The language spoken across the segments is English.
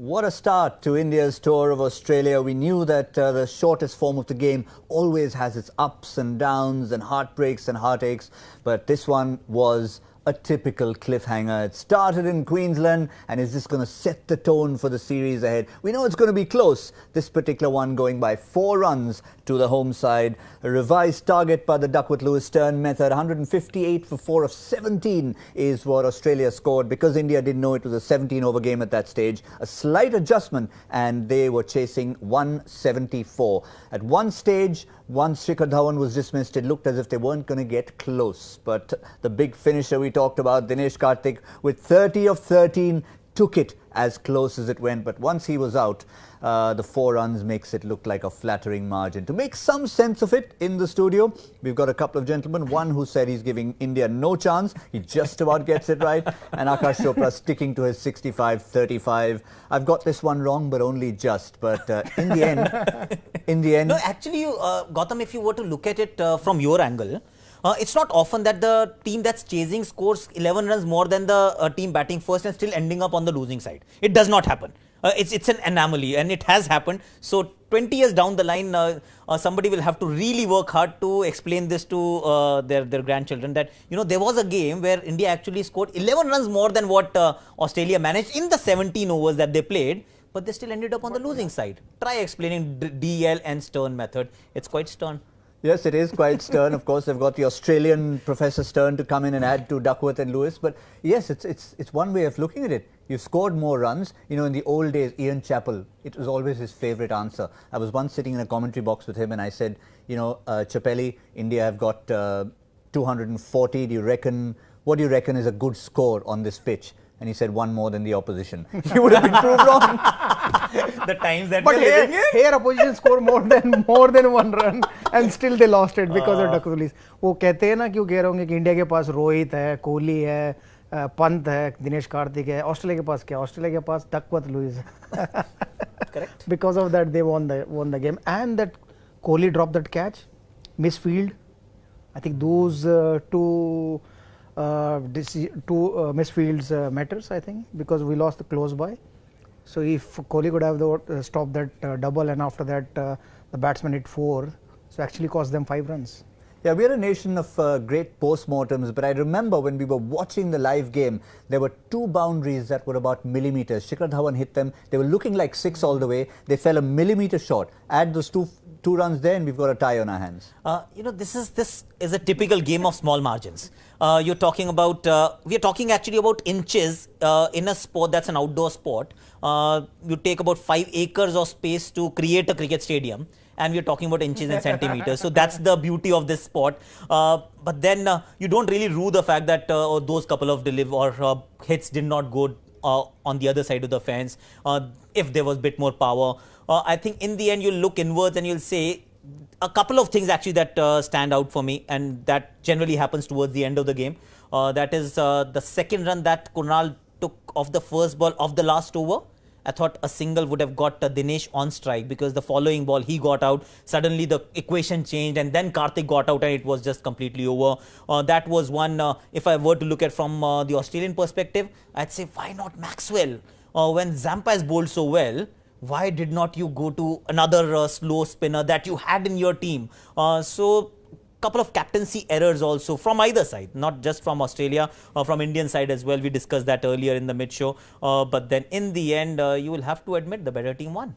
What a start to India's tour of Australia. We knew that the shortest form of the game always has its ups and downs and heartbreaks and heartaches, but this one was a typical cliffhanger. It started in Queensland, and is this going to set the tone for the series ahead? We know it's going to be close. This particular one going by 4 runs to the home side. A revised target by the Duckworth-Lewis-Stern method. 158 for 4 of 17 is what Australia scored. Because India didn't know it was a 17-over game at that stage, a slight adjustment, and they were chasing 174. At one stage, once Shikhar Dhawan was dismissed, it looked as if they weren't going to get close. But the big finisher we talked about, Dinesh Karthik, with 30 of 13, took it as close as it went. But once he was out, the 4 runs makes it look like a flattering margin. To make some sense of it in the studio, we've got a couple of gentlemen. One who said he's giving India no chance. He just about gets it right. And Akash Chopra sticking to his 65-35. I've got this one wrong, but only just. But in the end... No, actually, Gautam, if you were to look at it from your angle, it's not often that the team that's chasing scores 11 runs more than the team batting first and still ending up on the losing side. It does not happen. It's an anomaly, and it has happened. So 20 years down the line, somebody will have to really work hard to explain this to their grandchildren that, you know, there was a game where India actually scored 11 runs more than what Australia managed in the 17 overs that they played, but they still ended up on the losing side. Try explaining DL and Stern method. It's quite stern. Yes, it is quite stern. Of course, they've got the Australian Professor Stern to come in and add to Duckworth and Lewis. But yes, it's one way of looking at it. You've scored more runs. You know, in the old days, Ian Chappell, it was always his favourite answer. I was once sitting in a commentary box with him and I said, you know, Chappelli, India have got 240. What do you reckon is a good score on this pitch? And he said, 1 more than the opposition. He would have been proved wrong. The times that but we're living in. Here opposition score more than 1 run and still they lost it because of Duckworth. वो कहते हैं ना क्यों कह रहे होंगे कि India के पास रोहित है, कोहली है, पंत है, दिनेश कार्तिक है. ऑस्ट्रेलिया के पास क्या? ऑस्ट्रेलिया के पास Duckworth Lewis. Correct. Because of that they won the game, and that Kohli dropped that catch, misfield. I think those two misfields matters, I think, because we lost the close by. So if Kohli could have stopped that double, and after that the batsman hit 4, so actually cost them 5 runs. Yeah, we're a nation of great post-mortems, but I remember when we were watching the live game, there were 2 boundaries that were about millimetres. Shikhar Dhawan hit them. They were looking like 6 all the way. They fell a millimetre short. Add those two runs there and we've got a tie on our hands. You know, this is a typical game of small margins. You're talking about, we are talking actually about inches in a sport that's an outdoor sport. You take about 5 acres of space to create a cricket stadium, and we're talking about inches and centimeters. So that's the beauty of this sport. But then you don't really rue the fact that those couple of hits did not go on the other side of the fence. If there was a bit more power, I think in the end you'll look inwards and you'll say a couple of things actually that stand out for me, and that generally happens towards the end of the game. That is the second run that Kunal took off the first ball of the last over. I thought a single would have got Dinesh on strike, because the following ball he got out. Suddenly the equation changed, and then Karthik got out and it was just completely over. That was one, if I were to look at from the Australian perspective, I'd say, why not Maxwell? When Zampa has bowled so well, why did not you go to another slow spinner that you had in your team? So couple of captaincy errors also from either side, not just from Australia, from Indian side as well. We discussed that earlier in the mid-show. But then in the end, you will have to admit the better team won.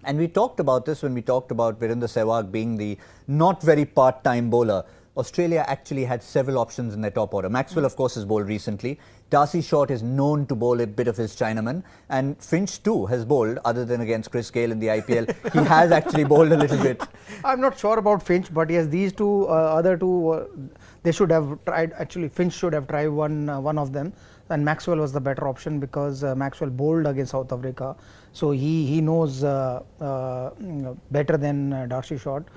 And we talked about this when we talked about Virender Sehwag being the not very part-time bowler. Australia actually had several options in their top order. Maxwell, of course, has bowled recently. Darcy Short is known to bowl a bit of his Chinaman. And Finch, too, has bowled, other than against Chris Gale in the IPL. He has actually bowled a little bit. I'm not sure about Finch, but yes, these two, other two, they should have tried. Actually, Finch should have tried one of them. And Maxwell was the better option, because Maxwell bowled against South Africa. So he knows better than Darcy Short.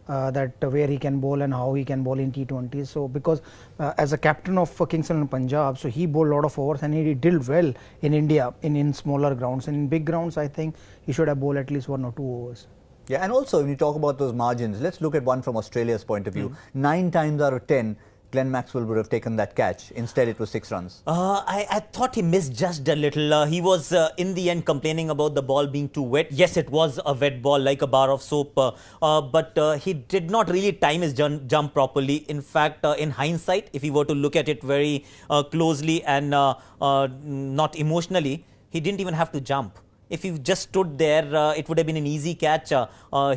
That where he can bowl and how he can bowl in T20s. So because as a captain of Kings and Punjab, so he bowled a lot of overs and he did well in India in smaller grounds, and in big grounds I think he should have bowled at least 1 or 2 overs. Yeah, and also when you talk about those margins, let's look at one from Australia's point of view. 9 times out of 10, Glenn Maxwell would have taken that catch. Instead, it was 6 runs. I thought he misjudged a little. He was in the end complaining about the ball being too wet. Yes, it was a wet ball like a bar of soap, but he did not really time his jump properly. In fact, in hindsight, if he were to look at it very closely and not emotionally, he didn't even have to jump. If he just stood there, it would have been an easy catch.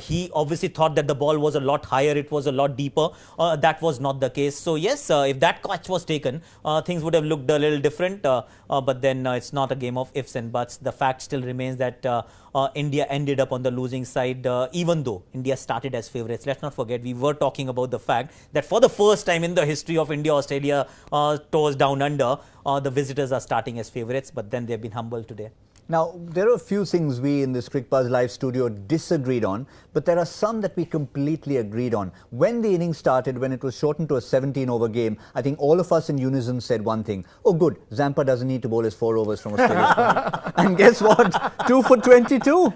He obviously thought that the ball was a lot higher, it was a lot deeper. That was not the case. So yes, if that catch was taken, things would have looked a little different. But then it's not a game of ifs and buts. The fact still remains that India ended up on the losing side, even though India started as favourites. Let's not forget, we were talking about the fact that for the first time in the history of India-Australia tours down under, the visitors are starting as favourites, but then they've been humbled today. Now, there are a few things we in this Crickbuzz Live studio disagreed on, but there are some that we completely agreed on. When the innings started, when it was shortened to a 17-over game, I think all of us in unison said one thing: oh good, Zampa doesn't need to bowl his 4 overs from Australia. And guess what? 2 for 22.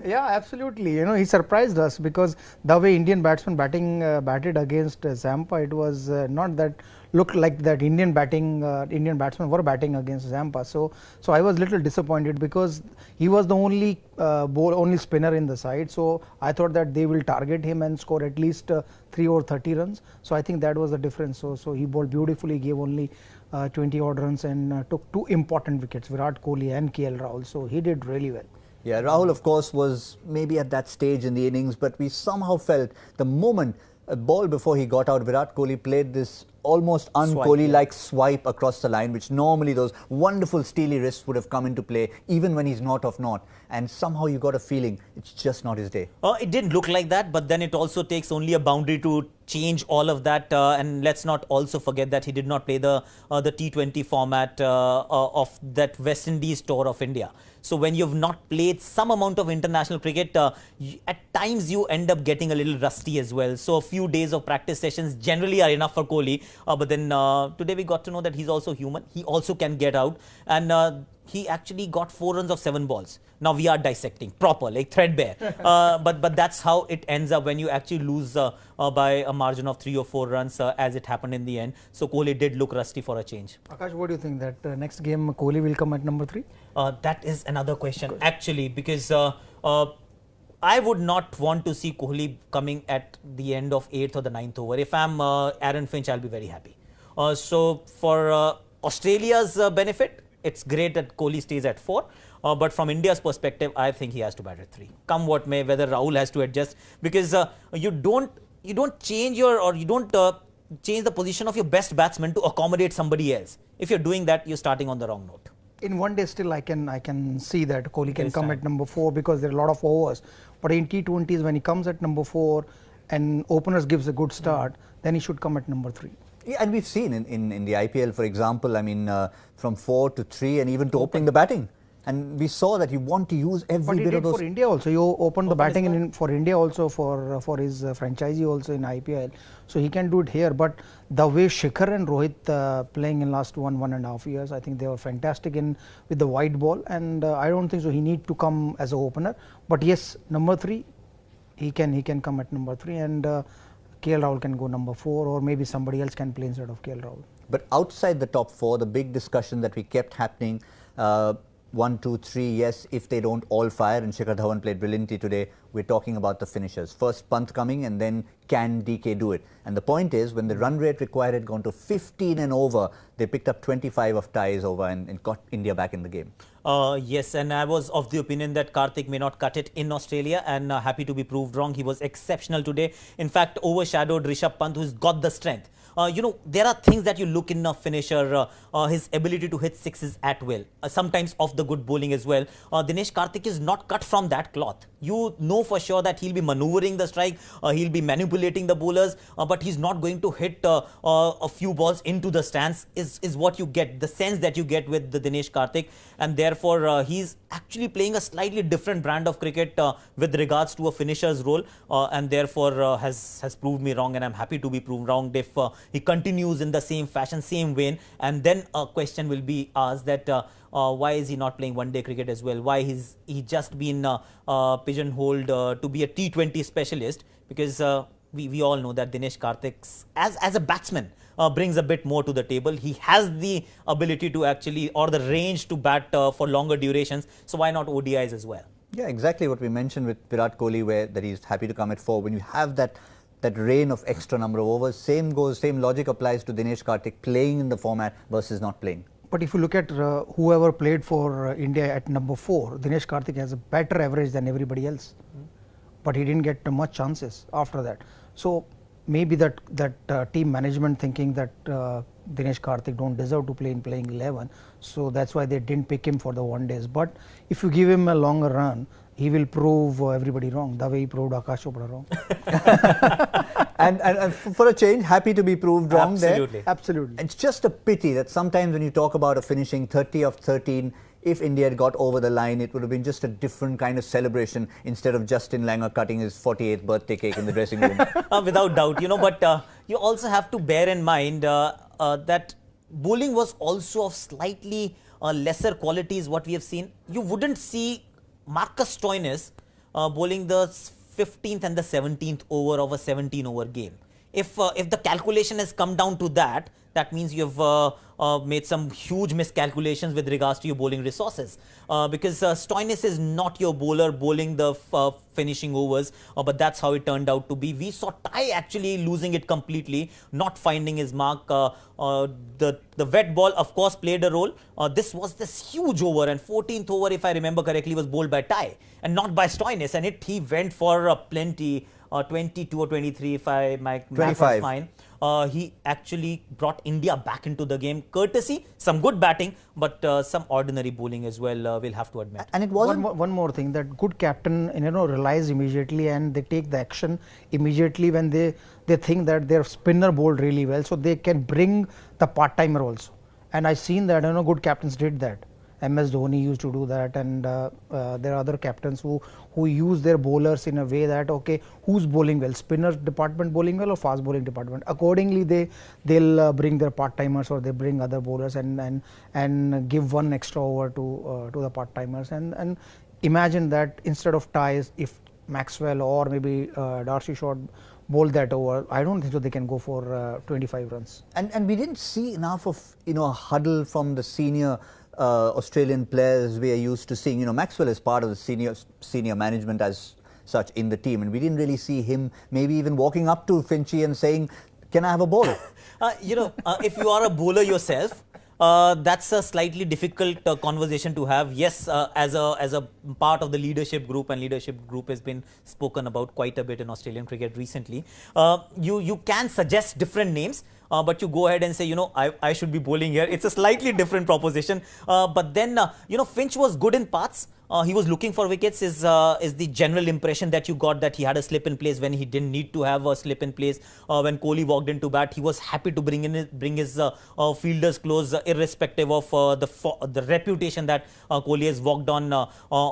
Yeah, absolutely. You know, he surprised us because the way Indian batsmen batted against Zampa, it was not that looked like that Indian batsmen were batting against Zampa. So I was little disappointed because he was the only spinner in the side. So I thought that they will target him and score at least 3 or 30 runs. So I think that was the difference. So he bowled beautifully, gave only 20 odd runs and took 2 important wickets, Virat Kohli and KL Rahul. So he did really well. Yeah, Rahul, of course, was maybe at that stage in the innings, but we somehow felt the moment a ball before he got out, Virat Kohli played this almost un-Kohli-like swipe across the line, which normally those wonderful steely wrists would have come into play, even when he's not off not. And somehow you got a feeling it's just not his day. It didn't look like that, but then it also takes only a boundary to change all of that. And let's not also forget that he did not play the T20 format of that West Indies tour of India. So when you've not played some amount of international cricket, at times you end up getting a little rusty as well. So a few days of practice sessions generally are enough for Kohli. But then today we got to know that he's also human. He also can get out. And he actually got 4 runs of 7 balls. Now we are dissecting proper, like threadbare. But that's how it ends up when you actually lose by a margin of 3 or 4 runs, as it happened in the end. So Kohli did look rusty for a change. Akash, what do you think that next game Kohli will come at number 3? That is another question actually, because I would not want to see Kohli coming at the end of 8th or the 9th over. If I'm Aaron Finch, I'll be very happy. So for Australia's benefit, it's great that Kohli stays at 4. But from India's perspective, I think he has to bat at 3. Come what may, whether Rahul has to adjust, because you don't change change the position of your best batsman to accommodate somebody else. If you're doing that, you're starting on the wrong note. In one day still I can see that Kohli can come at number 4 because there are a lot of overs. But in T20s, when he comes at number 4 and openers gives a good start, then he should come at number 3. Yeah, and we've seen in the IPL, for example, I mean, from 4 to 3 and even to opening the batting. And we saw that you want to use every bit of those. For India also, you opened the batting for India also for his franchisee also in IPL. So he can do it here. But the way Shikhar and Rohit playing in last 1.5 years, I think they were fantastic with the white ball. And I don't think so he need to come as an opener. But yes, number 3, he can come at number 3 and KL Rahul can go number 4, or maybe somebody else can play instead of KL Rahul. But outside the top 4, the big discussion that we kept happening, 1, 2, 3, yes, if they don't all fire, and Shikhar Dhawan played brilliantly today, we're talking about the finishers. First Pant coming, and then can DK do it? And the point is, when the run rate required had gone to 15 and over, they picked up 25 of ties over and got India back in the game. Yes, and I was of the opinion that Karthik may not cut it in Australia, and happy to be proved wrong. He was exceptional today. In fact, overshadowed Rishabh Pant, who's got the strength. There are things that you look in a finisher, his ability to hit sixes at will, sometimes off the good bowling as well. Dinesh Karthik is not cut from that cloth. You know for sure that he'll be maneuvering the strike, he'll be manipulating the bowlers, but he's not going to hit a few balls into the stands is what you get, the sense that you get with the Dinesh Karthik, and therefore he's actually playing a slightly different brand of cricket with regards to a finisher's role, and therefore has proved me wrong, and I'm happy to be proved wrong if he continues in the same fashion, same vein. And then a question will be asked that why is he not playing one-day cricket as well? Why he just been pigeonholed to be a T20 specialist? Because we all know that Dinesh Karthik, as a batsman, brings a bit more to the table. He has the ability to actually, or the range to bat for longer durations. So why not ODIs as well? Yeah, exactly what we mentioned with Virat Kohli, where that he's happy to come at 4. When you have that reign of extra number of overs, same logic applies to Dinesh Karthik playing in the format versus not playing. But if you look at whoever played for India at number 4, Dinesh Karthik has a better average than everybody else. But he didn't get much chances after that. So maybe that team management thinking that Dinesh Karthik don't deserve to play in playing 11. So that's why they didn't pick him for the one days. But if you give him a longer run, he will prove everybody wrong, the way he proved Akash Chopra wrong. and for a change, happy to be proved wrong. Absolutely. There. Absolutely. It's just a pity that sometimes when you talk about a finishing 30 of 13, if India had got over the line, it would have been just a different kind of celebration instead of Justin Langer cutting his 48th birthday cake in the dressing room. Without doubt, but you also have to bear in mind that bowling was also of slightly lesser qualities. What we have seen, you wouldn't see Marcus Stoinis bowling the 15th and the 17th over of a 17-over game. If the calculation has come down to that, that means you've made some huge miscalculations with regards to your bowling resources. Because Stoinis is not your bowler bowling the finishing overs, but that's how it turned out to be. We saw Ty actually losing it completely, not finding his mark. The wet ball, of course, played a role. This was this huge over, and 14th over, if I remember correctly, was bowled by Ty and not by Stoinis, and he went for plenty. 22 or 23, if my math is fine. He actually brought India back into the game, courtesy some good batting, but some ordinary bowling as well. We'll have to admit. And it wasn't one more thing, that good captain realize immediately, and they take the action immediately when they think that their spinner bowled really well, so they can bring the part timer also. And I've seen that good captains did that. MS Dhoni used to do that, and there are other captains who use their bowlers in a way that, okay, who's bowling well, spinner department bowling well or fast bowling department. Accordingly, they'll bring their part timers, or they bring other bowlers and give one extra over to the part timers. And imagine that instead of ties, if Maxwell or maybe Darcy Short bowl that over, I don't think so they can go for 25 runs. And we didn't see enough of a huddle from the senior Australian players we are used to seeing. Maxwell is part of the senior management as such in the team, and we didn't really see him maybe even walking up to Finchy and saying, "Can I have a ball?" If you are a bowler yourself, that's a slightly difficult conversation to have. Yes, as a part of the leadership group, and leadership group has been spoken about quite a bit in Australian cricket recently. You can suggest different names. But you go ahead and say, I should be bowling here. It's a slightly different proposition. But then, Finch was good in parts. He was looking for wickets is the general impression that you got, that he had a slip in place when he didn't need to have a slip in place. When Kohli walked into bat, he was happy to bring his fielders close, irrespective of the reputation that Kohli has walked on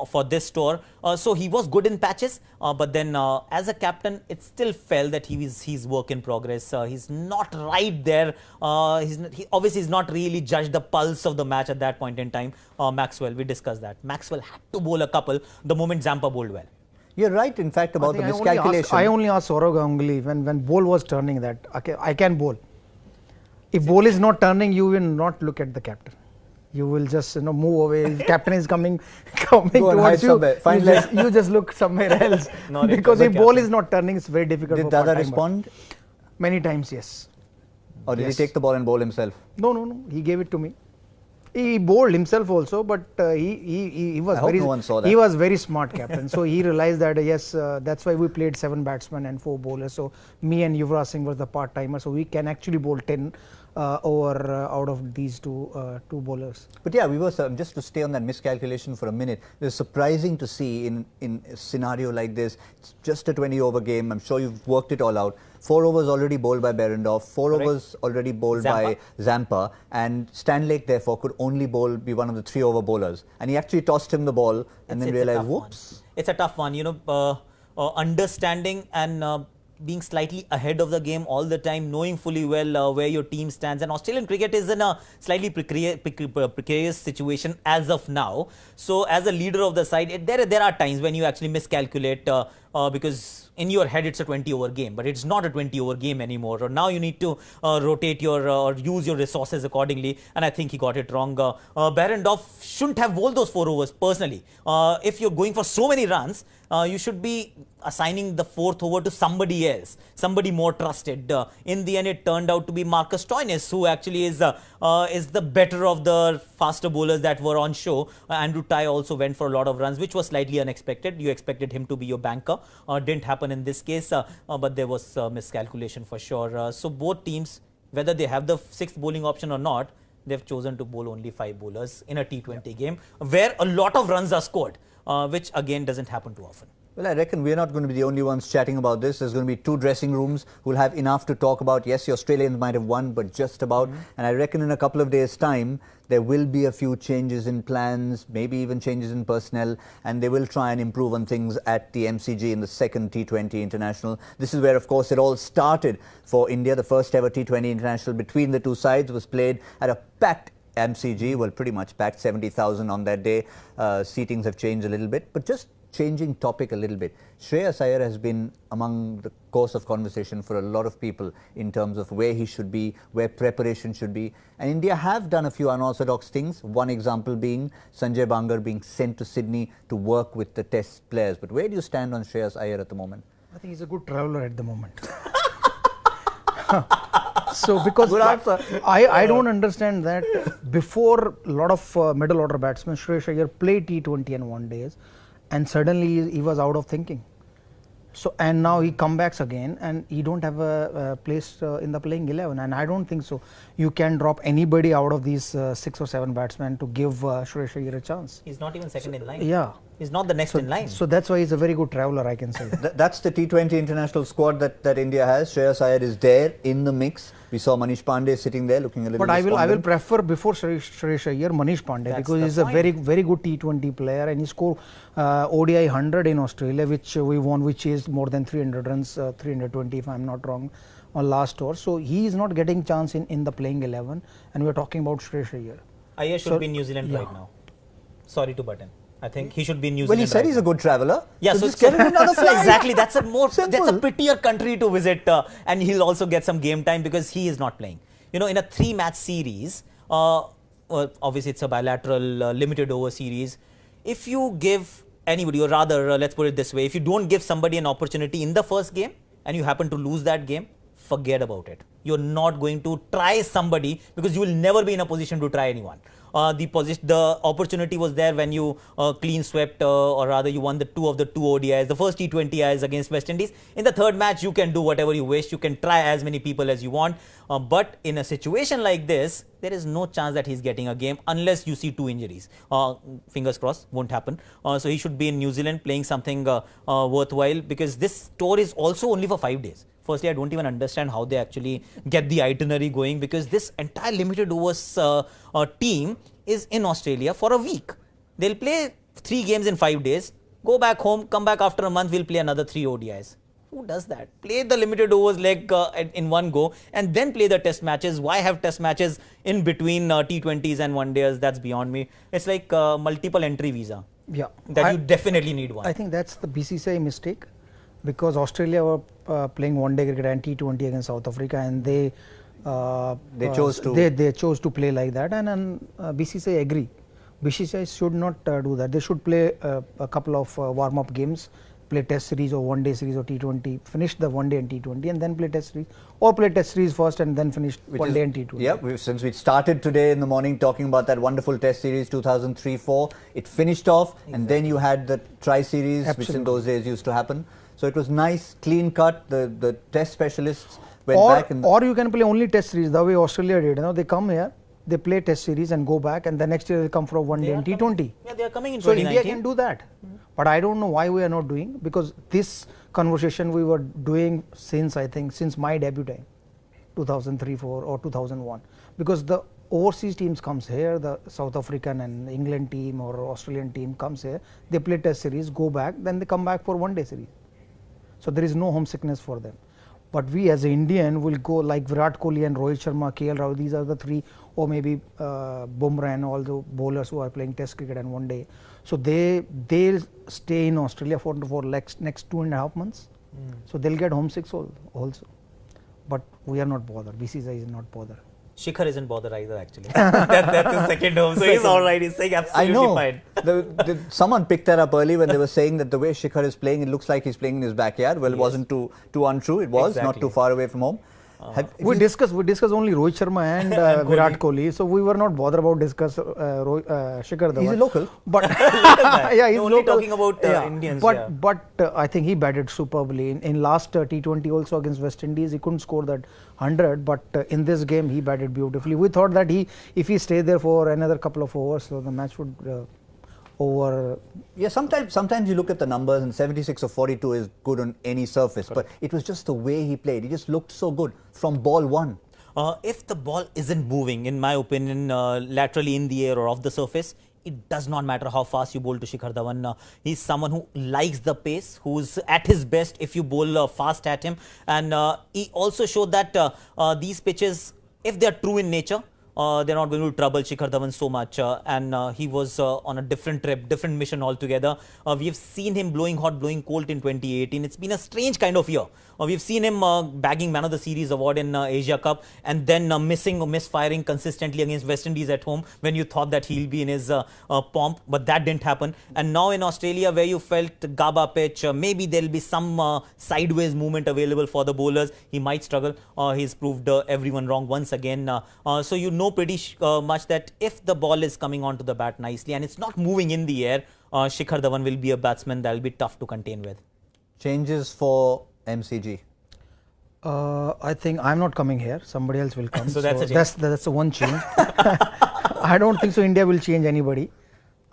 for this tour. So he was good in patches, but then as a captain, it still felt that he's work in progress. He's not right there. He obviously is not really judged the pulse of the match at that point in time. Maxwell, we discussed that. Maxwell had to bowl a couple the moment Zampa bowled well. You're right, in fact, about the miscalculation. I only asked Saurav Ganguly when ball was turning that, okay, I can bowl. If ball is not turning, you will not look at the captain. You will just move away. If captain is coming towards you, you just look somewhere else. Because if ball is not turning, it's very difficult. Did Dada respond? Many times, yes. Or did he take the ball and bowl himself? No. He gave it to me. He bowled himself also, but he was very smart captain. So he realized that yes, that's why we played 7 batsmen and 4 bowlers. So me and Yuvraj Singh was the part timer, so we can actually bowl 10 over out of these two bowlers. But yeah, we were just to stay on that miscalculation for a minute. It was surprising to see in a scenario like this. It's just a 20-over game. I'm sure you've worked it all out. 4 overs already bowled by Berendorf, 4 overs already bowled by Zampa, and Stanlake therefore could only be one of the 3-over bowlers. And he actually tossed him the ball and then realized, whoops. It's a tough one, understanding and being slightly ahead of the game all the time, knowing fully well where your team stands. And Australian cricket is in a slightly precarious situation as of now. So as a leader of the side, there are times when you actually miscalculate because in your head it's a 20-over game, but it's not a 20-over game anymore. Or now you need to rotate your or use your resources accordingly. And I think he got it wrong. Behrendorff shouldn't have bowled those 4 overs personally. If you're going for so many runs, you should be assigning the 4th over to somebody else, somebody more trusted. In the end, it turned out to be Marcus Stoinis, who actually is the better of the faster bowlers that were on show. Andrew Tye also went for a lot of runs, which was slightly unexpected. You expected him to be your banker. Didn't happen in this case, but there was miscalculation for sure. So both teams, whether they have the 6th bowling option or not, they've chosen to bowl only 5 bowlers in a T20 game where a lot of runs are scored, which again doesn't happen too often. Well, I reckon we're not going to be the only ones chatting about this. There's going to be 2 dressing rooms who'll have enough to talk about. Yes, the Australians might have won, but just about. And I reckon in a couple of days' time, there will be a few changes in plans, maybe even changes in personnel, and they will try and improve on things at the MCG in the second T20 International. This is where, of course, it all started for India. The first ever T20 International between the two sides was played at a packed MCG, well, pretty much packed, 70,000 on that day. Seatings have changed a little bit, but just changing topic a little bit. Shreyas Iyer has been among the course of conversation for a lot of people in terms of where he should be, where preparation should be. And India have done a few unorthodox things. One example being Sanjay Bangar being sent to Sydney to work with the test players. But where do you stand on Shreyas Iyer at the moment? I think he's a good traveller at the moment. So because I don't understand that before a lot of middle order batsmen, Shreyas Iyer played T20 and 1 days, and suddenly he was out of thinking. So and now he comebacks again, and he don't have a place in the playing 11, and I don't think so. You can drop anybody out of these 6 or 7 batsmen to give Shreyas Iyer a chance. He's not even second in line. Yeah. He's not the next in line. So that's why he's a very good traveller, I can say. That's the T20 international squad that India has. Shreyas Iyer is there in the mix. We saw Manish Pandey sitting there looking a little. But I will prefer before Shreyas Iyer Manish Pandey. That's because he's a very good T20 player, and he scored ODI 100 in Australia, which we won. We chased more than 300 runs, 320 if I'm not wrong, on last tour. So he is not getting chance in the playing 11, and we are talking about Shreyas Iyer. Iyer should be in New Zealand right now. Sorry to butt in. I think he should be in New Zealand. Well, he said he's a good traveller. Yeah, so just get him another flight. Exactly. That's a prettier country to visit, and he'll also get some game time because he is not playing. You know, in a 3-match series, obviously it's a bilateral limited over series. If you give anybody, or rather, let's put it this way, if you don't give somebody an opportunity in the first game and you happen to lose that game, forget about it. You're not going to try somebody because you will never be in a position to try anyone. The opportunity was there when you clean swept, or rather you won the 2 of the 2 ODIs, the first T20Is against West Indies. In the 3rd match, you can do whatever you wish. You can try as many people as you want. But in a situation like this, there is no chance that he's getting a game unless you see 2 injuries. Fingers crossed, won't happen. So he should be in New Zealand playing something worthwhile, because this tour is also only for 5 days. Firstly, I don't even understand how they actually get the itinerary going, because this entire limited overs team is in Australia for a week. They'll play 3 games in 5 days, go back home, come back after a month, we'll play another 3 ODIs. Who does that? Play the limited overs leg in one go and then play the test matches. Why have test matches in between T20s and 1 days? That's beyond me. It's like multiple entry visa. Yeah. You definitely need one. I think that's the BCCI mistake, because Australia were playing 1-day cricket and T20 against South Africa, and they chose to play like that, and BCCI agree. BCCI should not do that. They should play a couple of warm-up games, play test series or 1-day series or T20, finish the 1-day and T20 and then play test series, or play test series first and then finish 1-day and T20. Yeah, since we started today in the morning talking about that wonderful test series 2003-04, it finished off, and then you had the tri-series, which in those days used to happen. So it was nice, clean cut. The test specialists went back. Or you can play only test series, the way Australia did. You know, they come here, they play test series and go back, and the next year they come for 1-day and T20. Yeah, they are coming in 2019. So India can do that. But I don't know why we are not doing, because this conversation we were doing since, I think, since my debut time, 2003, 4 or 2001. Because the overseas teams comes here, the South African and England team or Australian team comes here, they play test series, go back, then they come back for 1-day series. So there is no homesickness for them. But we as an Indian will go like Virat Kohli and Rohit Sharma, KL Rahul. These are the three, or maybe Bumrah and all the bowlers who are playing Test cricket and one day. So they'll stay in Australia for next 2.5 months. So they'll get homesick also. But we are not bothered. BCCI is not bothered. Shikhar isn't bothered either, actually. That's his second home, so he's all right. He's saying absolutely fine. Someone picked that up early when they were saying that the way Shikhar is playing, it looks like he's playing in his backyard. Well, it wasn't too untrue. It was not too far away from home. We discussed only Rohit Sharma and Virat Kohli, so we were not bothered about Shikhar Dhawan. He's a local, but yeah, he's only local. talking about Indians. But I think he batted superbly in last T20 also against West Indies. He couldn't score that 100, but in this game he batted beautifully. We thought that if he stayed there for another couple of overs, so the match would over. Yeah, sometimes you look at the numbers and 76 or 42 is good on any surface. Correct. But it was just the way he played. He just looked so good from ball one. If the ball isn't moving, in my opinion, laterally in the air or off the surface, it does not matter how fast you bowl to Shikhar Dhawan. He's someone who likes the pace, who's at his best if you bowl fast at him. And he also showed that these pitches, if they're true in nature, they're not going to trouble Shikhar Dhawan so much, and he was on a different trip, different mission altogether. We have seen him blowing hot, blowing cold in 2018. It's been a strange kind of year. We've seen him bagging Man of the Series award in Asia Cup, and then misfiring consistently against West Indies at home when you thought that he'll be in his pomp, but that didn't happen. And now in Australia, where you felt Gaba pitch, maybe there'll be some sideways movement available for the bowlers. He might struggle. He's proved everyone wrong once again. So you know pretty much that if the ball is coming onto the bat nicely and it's not moving in the air, Shikhar Dhawan will be a batsman that'll be tough to contain with. Changes for MCG. I think I'm not coming here. Somebody else will come. So that's a change. That's the one change. I don't think so. India will change anybody.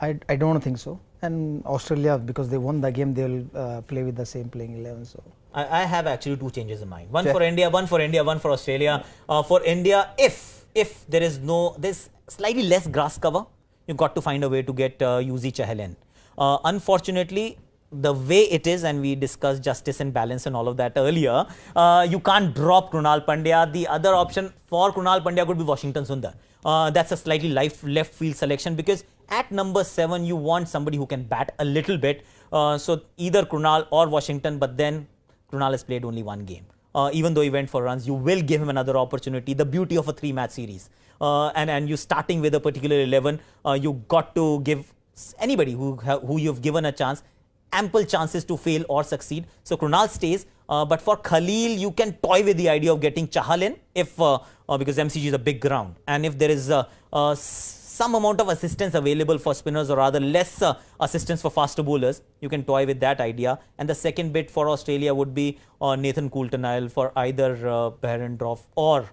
I don't think so. And Australia, because they won the game, they will play with the same playing 11. So I have actually two changes in mind. One for India, one for Australia. For India, if there's slightly less grass cover, you've got to find a way to get Yuzi Chahal in. Unfortunately, the way it is, and we discussed justice and balance and all of that earlier, you can't drop Krunal Pandya. The other option for Krunal Pandya could be Washington Sundar. That's a slightly left field selection, because at number 7 you want somebody who can bat a little bit. So either Krunal or Washington, but then Krunal has played only one game. Even though he went for runs, you will give him another opportunity. The beauty of a 3-match series, and you starting with a particular 11, you got to give anybody who you've given a chance ample chances to fail or succeed. So Krunal stays, but for Khalil, you can toy with the idea of getting Chahal in because MCG is a big ground, and if there is some amount of assistance available for spinners, or rather less assistance for faster bowlers, you can toy with that idea. And the second bit for Australia would be Nathan Coulter-Nile for either Behrendorff or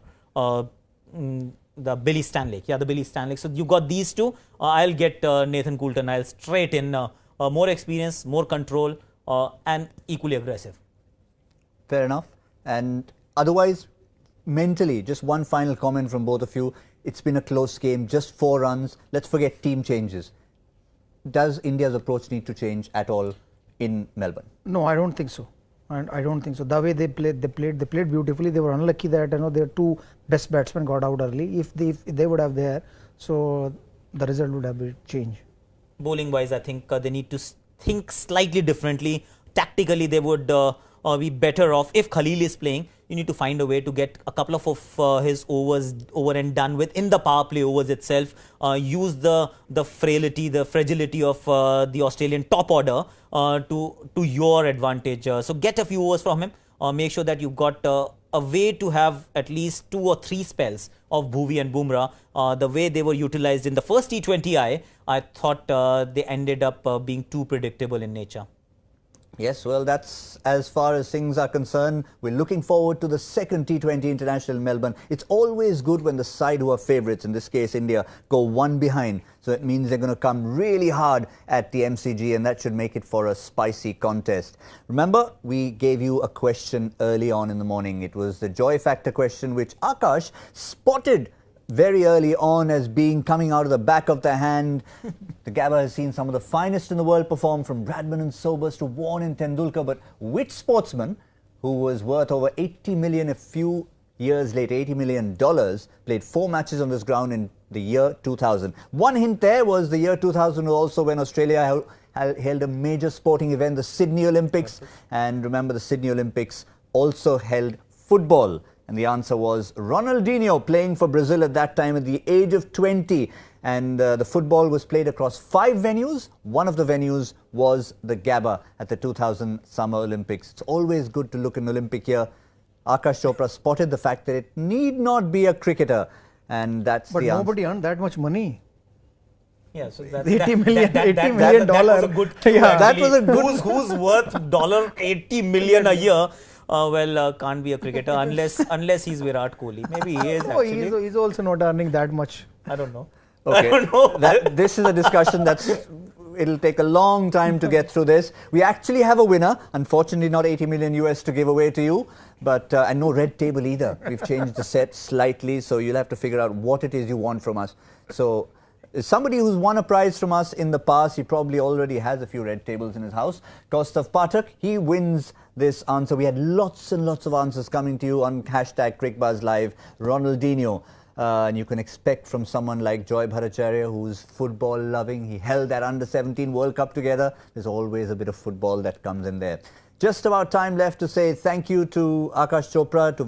the Billy Stanley. Yeah, the Billy Stanley. So you got these two. I'll get Nathan Coulter-Nile straight in. More experience, more control, and equally aggressive. Fair enough. And otherwise, mentally, just one final comment from both of you. It's been a close game, just 4 runs. Let's forget team changes. Does India's approach need to change at all in Melbourne? No, I don't think so. I don't think so. The way they played beautifully. They were unlucky that their 2 best batsmen got out early. If they would have there, so the result would have been changed. Bowling wise, I think they need to think slightly differently. Tactically, they would be better off. If Khalil is playing, you need to find a way to get a couple of his overs over and done with in the power play overs itself. Use the frailty, the fragility of the Australian top order to your advantage. So get a few overs from him. Make sure that you've got a way to have at least 2 or 3 spells of Bhuvi and Bumrah. The way they were utilized in the first T20I, I thought they ended up being too predictable in nature. Yes, well, that's as far as things are concerned. We're looking forward to the second T20 International in Melbourne. It's always good when the side who are favourites, in this case India, go 1 behind. So it means they're going to come really hard at the MCG, and that should make it for a spicy contest. Remember, we gave you a question early on in the morning. It was the joy factor question, which Akash spotted very early on as being coming out of the back of the hand. The Gabba has seen some of the finest in the world perform, from Bradman and Sobers to Warne and Tendulkar. But which sportsman who was worth over 80 million a few years later, $80 million, played 4 matches on this ground in the year 2000. One hint there was the year 2000 was also when Australia held a major sporting event, the Sydney Olympics. And remember, the Sydney Olympics also held football. And the answer was Ronaldinho, playing for Brazil at that time at the age of 20. And the football was played across 5 venues. One of the venues was the Gabba at the 2000 Summer Olympics. It's always good to look in Olympic year. Akash Chopra spotted the fact that it need not be a cricketer. And that's But the answer. nobody earned that much money. Yeah, so that's, $80 million that was a good clue, Yeah. That actually. was a good- who's worth $80 million a year. Can't be a cricketer unless he's Virat Kohli. Maybe he is Oh, actually. he's also not earning that much. I don't know. Okay. I don't know. This is a discussion it'll take a long time to get through this. We actually have a winner. Unfortunately, not 80 million US to give away to you, but and no red table either. We've changed the set slightly, so you'll have to figure out what it is you want from us. So somebody who's won a prize from us in the past, he probably already has a few red tables in his house. Kaustav Pathak, he wins this answer. We had lots and lots of answers coming to you on hashtag CricBuzzLive. Ronaldinho. And you can expect from someone like Joy Bhattacharya, who's football loving. He held that under-17 World Cup together. There's always a bit of football that comes in there. Just about time left to say thank you to Akash Chopra, to